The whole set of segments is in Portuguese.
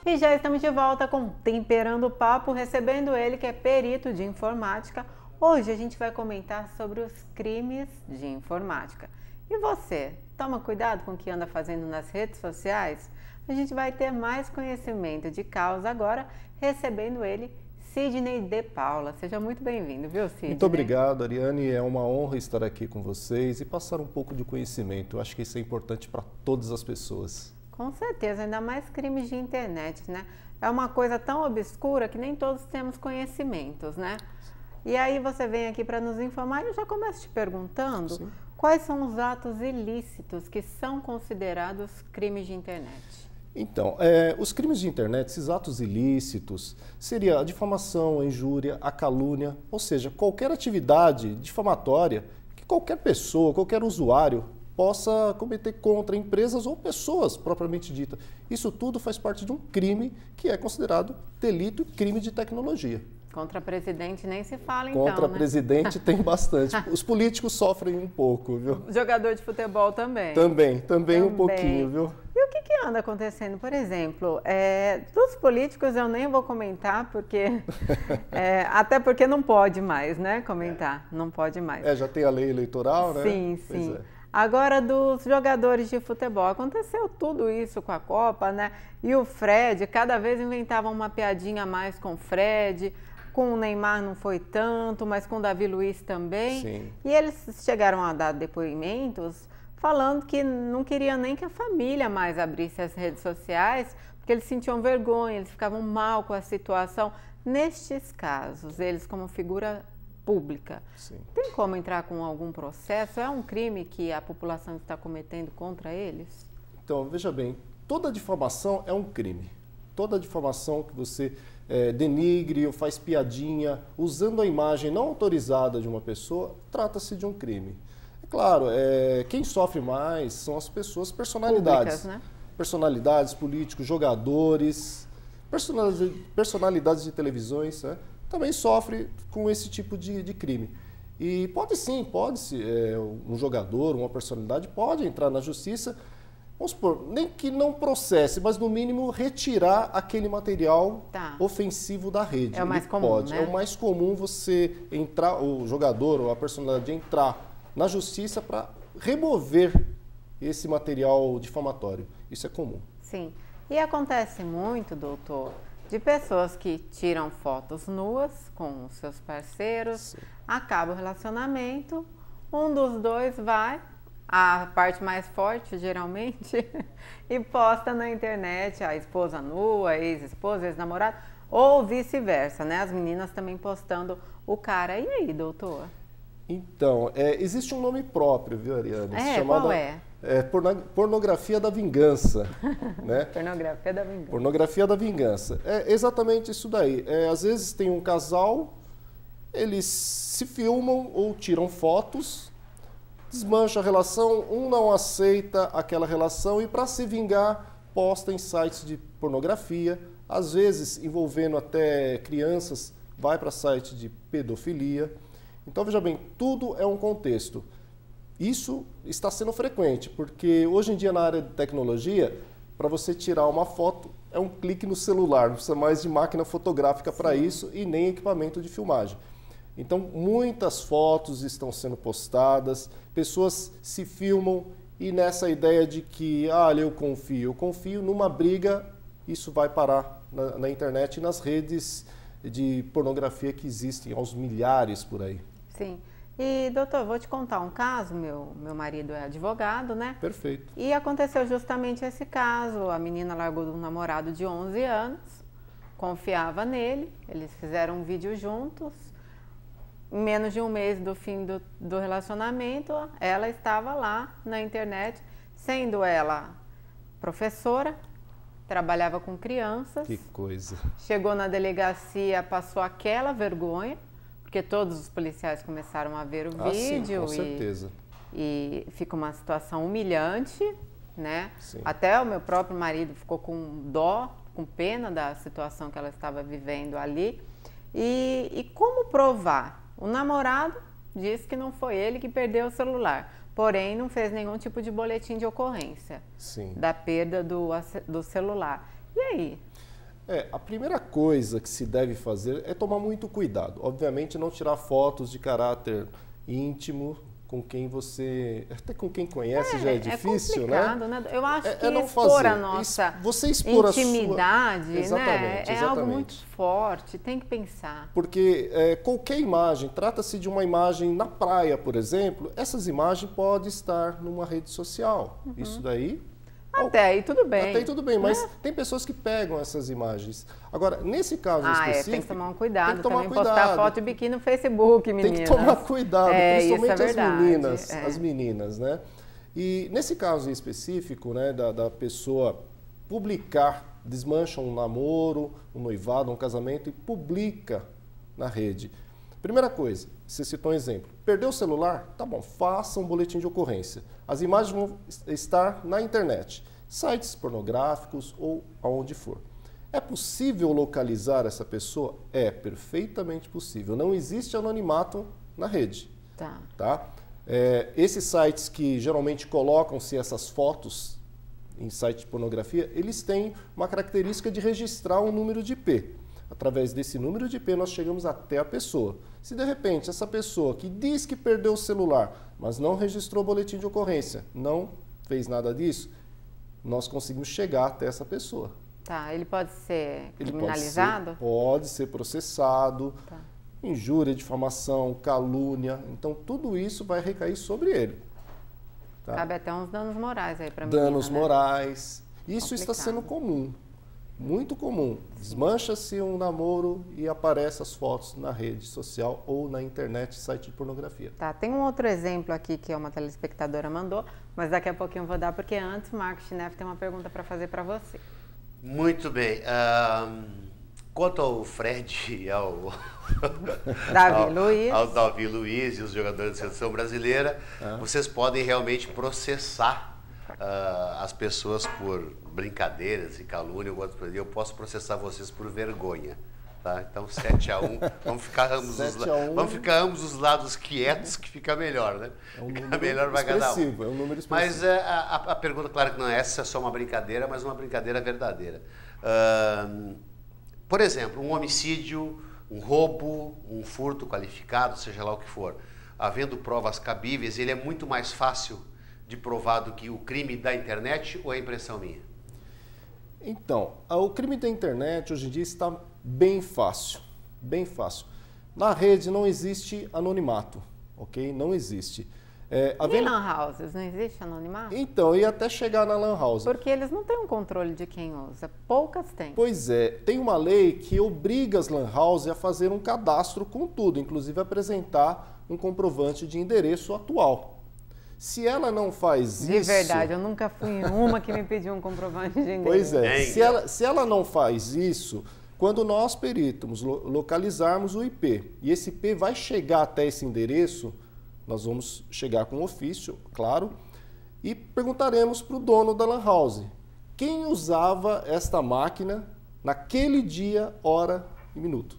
E já estamos de volta com Temperando o Papo, recebendo ele que é perito de informática. Hoje a gente vai comentar sobre os crimes de informática. E você, toma cuidado com o que anda fazendo nas redes sociais? A gente vai ter mais conhecimento de causa agora, recebendo ele, Sidney de Paula. Seja muito bem-vindo, viu, Sidney? Muito obrigado, Ariane. É uma honra estar aqui com vocês e passar um pouco de conhecimento. Eu acho que isso é importante para todas as pessoas. Com certeza, ainda mais crimes de internet, né? É uma coisa tão obscura que nem todos temos conhecimentos, né? E aí você vem aqui para nos informar e eu já começo te perguntando Sim. Quais são os atos ilícitos que são considerados crimes de internet? Então, os crimes de internet, esses atos ilícitos, seria a difamação, a injúria, a calúnia, ou seja, qualquer atividade difamatória que qualquer pessoa, qualquer usuário possa cometer contra empresas ou pessoas propriamente dita. Isso tudo faz parte de um crime que é considerado delito e crime de tecnologia. Contra presidente nem se fala, então, Contra né? presidente tem bastante. Os políticos sofrem um pouco, viu? Jogador de futebol também? Também um pouquinho, viu? E o que anda acontecendo? Por exemplo, dos políticos eu nem vou comentar, porque até porque não pode mais, né? Comentar, não pode mais. Já tem a lei eleitoral, né? Sim, sim. Agora, dos jogadores de futebol, aconteceu tudo isso com a Copa, né? E o Fred, cada vez inventavam uma piadinha a mais com o Fred, com o Neymar não foi tanto, mas com o Davi Luiz também. Sim. E eles chegaram a dar depoimentos falando que não queriam nem que a família mais abrisse as redes sociais, porque eles sentiam vergonha, eles ficavam mal com a situação. Nestes casos, eles como figura pública, Sim. Tem como entrar com algum processo? É um crime que a população está cometendo contra eles? Então, veja bem, toda difamação é um crime. Toda difamação que você denigre ou faz piadinha usando a imagem não autorizada de uma pessoa, trata-se de um crime. É claro, quem sofre mais são as pessoas, personalidades. Públicas, né? Personalidades, políticos, jogadores, personalidades de televisões, né? Também sofre com esse tipo de crime. E pode-se, um jogador, uma personalidade pode entrar na justiça, vamos supor, nem que não processe, mas no mínimo retirar aquele material ofensivo da rede. É o mais comum, né? É o mais comum você entrar, o jogador ou a personalidade entrar na justiça para remover esse material difamatório. Isso é comum. Sim. E acontece muito, doutor, de pessoas que tiram fotos nuas com os seus parceiros, Sim. Acaba o relacionamento, um dos dois vai, a parte mais forte geralmente, e posta na internet a esposa nua, a ex-esposa, ex-namorado, ou vice-versa, né? As meninas também postando o cara. E aí, doutor? Então, existe um nome próprio, viu, Ariane? Qual é? Pornografia da vingança. Né? Pornografia da vingança. Pornografia da vingança. É exatamente isso daí. Às vezes tem um casal, eles se filmam ou tiram fotos, desmancha a relação, um não aceita aquela relação e para se vingar, posta em sites de pornografia, às vezes envolvendo até crianças, vai para site de pedofilia. Então, veja bem, tudo é um contexto. Isso está sendo frequente, porque hoje em dia na área de tecnologia, para você tirar uma foto, é um clique no celular, não precisa mais de máquina fotográfica para isso e nem equipamento de filmagem. Então, muitas fotos estão sendo postadas, pessoas se filmam e nessa ideia de que, eu confio numa briga, isso vai parar na internet e nas redes de pornografia que existem, aos milhares por aí. Sim. E, doutor, vou te contar um caso, meu marido é advogado, né? Perfeito. E aconteceu justamente esse caso, a menina largou de um namorado de 11 anos, confiava nele, eles fizeram um vídeo juntos, em menos de um mês do fim do relacionamento, ela estava lá na internet, sendo ela professora, trabalhava com crianças. Que coisa. Chegou na delegacia, passou aquela vergonha, porque todos os policiais começaram a ver o vídeo. Sim, com certeza. E fica uma situação humilhante, né? Sim. Até o meu próprio marido ficou com dó, com pena da situação que ela estava vivendo ali. E como provar? O namorado disse que não foi ele que perdeu o celular, porém não fez nenhum tipo de boletim de ocorrência. Sim. Da perda do celular. E aí? A primeira coisa que se deve fazer é tomar muito cuidado. Obviamente, não tirar fotos de caráter íntimo com quem você... Até com quem conhece já é difícil, né? Eu acho que não expor fazer. a nossa você expor intimidade, a sua... né? É algo exatamente. muito forte, tem que pensar. Porque qualquer imagem, trata-se de uma imagem na praia, por exemplo, essas imagens podem estar numa rede social. Isso daí... Até aí tudo bem. Até aí tudo bem, mas tem pessoas que pegam essas imagens. Agora, nesse caso específico... tem que tomar um cuidado. Tem que tomar também cuidado. Postar foto de biquíni no Facebook, meninas. Tem que tomar cuidado, principalmente as meninas, né? E nesse caso em específico, né, da pessoa publicar, desmancha um namoro, um noivado, um casamento e publica na rede. Primeira coisa, você citou um exemplo. Perdeu o celular? Tá bom, faça um boletim de ocorrência. As imagens vão estar na internet, sites pornográficos ou aonde for. É possível localizar essa pessoa? É perfeitamente possível. Não existe anonimato na rede. Tá? Esses sites que geralmente colocam-se essas fotos em site de pornografia, eles têm uma característica de registrar um número de IP. Através desse número de IP, nós chegamos até a pessoa. Se de repente essa pessoa que diz que perdeu o celular, mas não registrou o boletim de ocorrência, não fez nada disso, nós conseguimos chegar até essa pessoa. Ele pode ser criminalizado? Pode ser processado, injúria, difamação, calúnia. Então, tudo isso vai recair sobre ele. Cabe até uns danos morais aí para mim. Danos morais. Isso está sendo comum. Muito comum. Desmancha-se um namoro e aparecem as fotos na rede social ou na internet, site de pornografia. Tem um outro exemplo aqui que uma telespectadora mandou, mas daqui a pouquinho eu vou dar, porque antes o Marcos Schneff tem uma pergunta para fazer para você. Muito bem. Quanto ao Fred e ao Davi Luiz e os jogadores da seleção brasileira, vocês podem realmente processar as pessoas por brincadeiras e calúnia. Eu posso processar vocês por vergonha. Tá? Então, 7-1, vamos ficar ambos os lados quietos, que fica melhor, né? Fica melhor para cada um. É um número expressivo. Mas a pergunta, claro que não é essa, é só uma brincadeira, mas uma brincadeira verdadeira. Por exemplo, um homicídio, um roubo, um furto qualificado, seja lá o que for, havendo provas cabíveis, ele é muito mais fácil de provar do que o crime da internet, ou é impressão minha? Então, o crime da internet hoje em dia está bem fácil, bem fácil. Na rede não existe anonimato, ok? Não existe. E lan houses, não existe anonimato? Então, ia até chegar na lan house. Porque eles não têm um controle de quem usa, poucas têm. Pois é, tem uma lei que obriga as lan houses a fazer um cadastro com tudo, inclusive apresentar um comprovante de endereço atual. Se ela não faz isso... De verdade, eu nunca fui em uma que me pediu um comprovante de endereço. Pois é, se ela não faz isso, quando nós peritos localizarmos o IP, e esse IP vai chegar até esse endereço, nós vamos chegar com um ofício, claro, e perguntaremos para o dono da lan house quem usava esta máquina naquele dia, hora e minuto.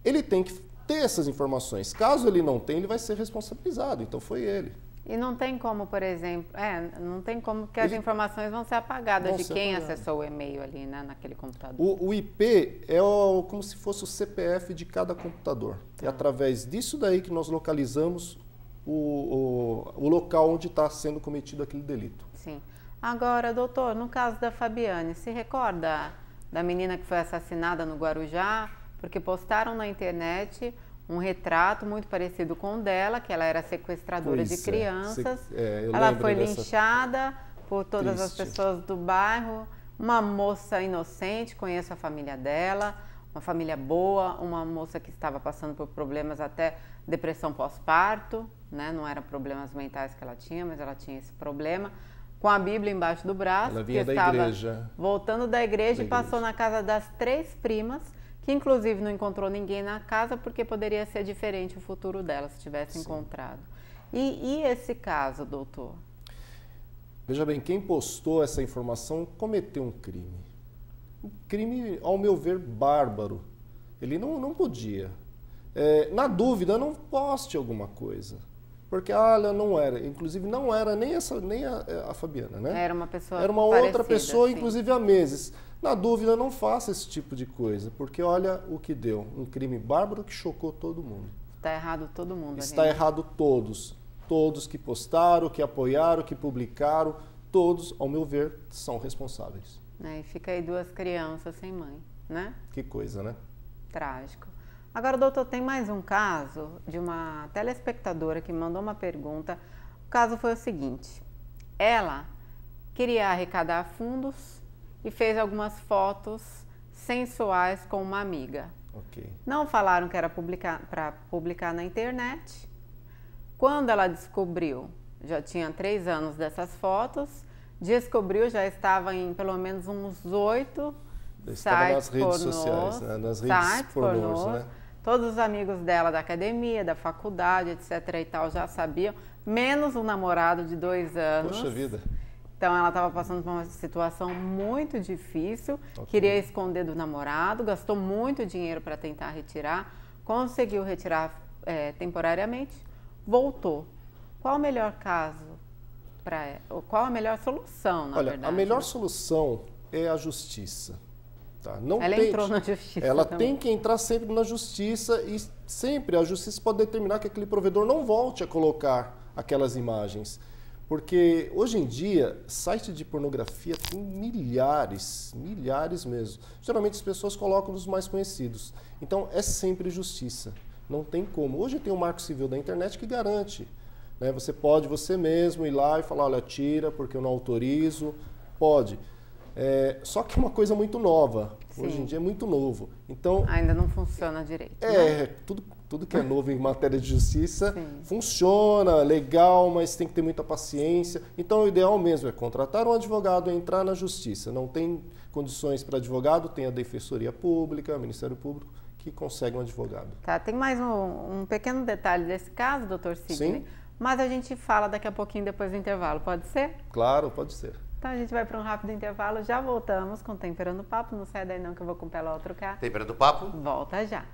Ele tem que ter essas informações. Caso ele não tenha, ele vai ser responsabilizado. Então foi ele. E não tem como, por exemplo, não tem como que as informações vão ser apagadas de quem acessou o e-mail ali, né, naquele computador. O IP é como se fosse o CPF de cada computador. É através disso daí que nós localizamos o local onde está sendo cometido aquele delito. Sim. Agora, doutor, no caso da Fabiane, se recorda da menina que foi assassinada no Guarujá? Porque postaram na internet um retrato muito parecido com o dela, que ela era sequestradora de crianças. Ela foi linchada por todas as pessoas do bairro. Uma moça inocente, conheço a família dela, uma família boa, uma moça que estava passando por problemas, até depressão pós-parto, né? Não eram problemas mentais que ela tinha, mas ela tinha esse problema. Com a Bíblia embaixo do braço. Ela vinha da igreja. Voltando da igreja e passou na casa das 3 primas, que inclusive não encontrou ninguém na casa, porque poderia ser diferente o futuro dela se tivesse encontrado. E esse caso, doutor? Veja bem, quem postou essa informação cometeu um crime. Um crime, ao meu ver, bárbaro. Ele não podia. Na dúvida, não poste alguma coisa. Porque, olha, não era. Inclusive, não era nem a Fabiana, né? Era uma pessoa Era uma outra parecida, pessoa, sim. inclusive há meses. Na dúvida, não faça esse tipo de coisa, porque olha o que deu. Um crime bárbaro que chocou todo mundo. Está errado todo mundo. Está ali, né? errado todos. Todos que postaram, que apoiaram, que publicaram, todos, ao meu ver, são responsáveis. E fica aí 2 crianças sem mãe, né? Que coisa, né? Trágico. Agora, doutor, tem mais um caso de uma telespectadora que mandou uma pergunta. O caso foi o seguinte: ela queria arrecadar fundos e fez algumas fotos sensuais com uma amiga. Ok. Não falaram que era para publicar na internet. Quando ela descobriu, já tinha 3 anos dessas fotos, descobriu, já estava em pelo menos uns 8 Estava nas sites redes pornôs, sociais, né? Nas redes pornôs, né? Todos os amigos dela da academia, da faculdade, etc. e tal, já sabiam, menos um namorado de 2 anos. Poxa vida. Então ela estava passando por uma situação muito difícil, Ok. queria esconder do namorado, gastou muito dinheiro para tentar retirar, conseguiu retirar temporariamente, voltou. Qual o melhor caso para ela? Qual a melhor solução, na verdade? Olha, a melhor solução é a justiça. Tá? Não Ela tem, entrou na justiça Ela também. tem que entrar sempre na justiça e sempre a justiça pode determinar que aquele provedor não volte a colocar aquelas imagens. Porque hoje em dia, site de pornografia tem milhares mesmo. Geralmente as pessoas colocam os mais conhecidos. Então é sempre justiça, não tem como. Hoje tem o Marco Civil da internet que garante. Né? Você pode você mesmo ir lá e falar, olha, tira porque eu não autorizo, pode. Só que é uma coisa muito nova, Sim. Hoje em dia é muito novo. Então, Ainda não funciona direito. Né? tudo que é novo em matéria de justiça Sim. funciona, legal, mas tem que ter muita paciência. Então, o ideal mesmo é contratar um advogado e entrar na justiça. Não tem condições para advogado, tem a Defensoria Pública, o Ministério Público, que consegue um advogado. Tá, tem mais um pequeno detalhe desse caso, doutor Sidney, Sim. mas a gente fala daqui a pouquinho depois do intervalo, pode ser? Claro, pode ser. Então a gente vai para um rápido intervalo, já voltamos com Temperando o Papo, não sai daí não que eu vou com o pé lá outro cá. Temperando o papo? Volta já.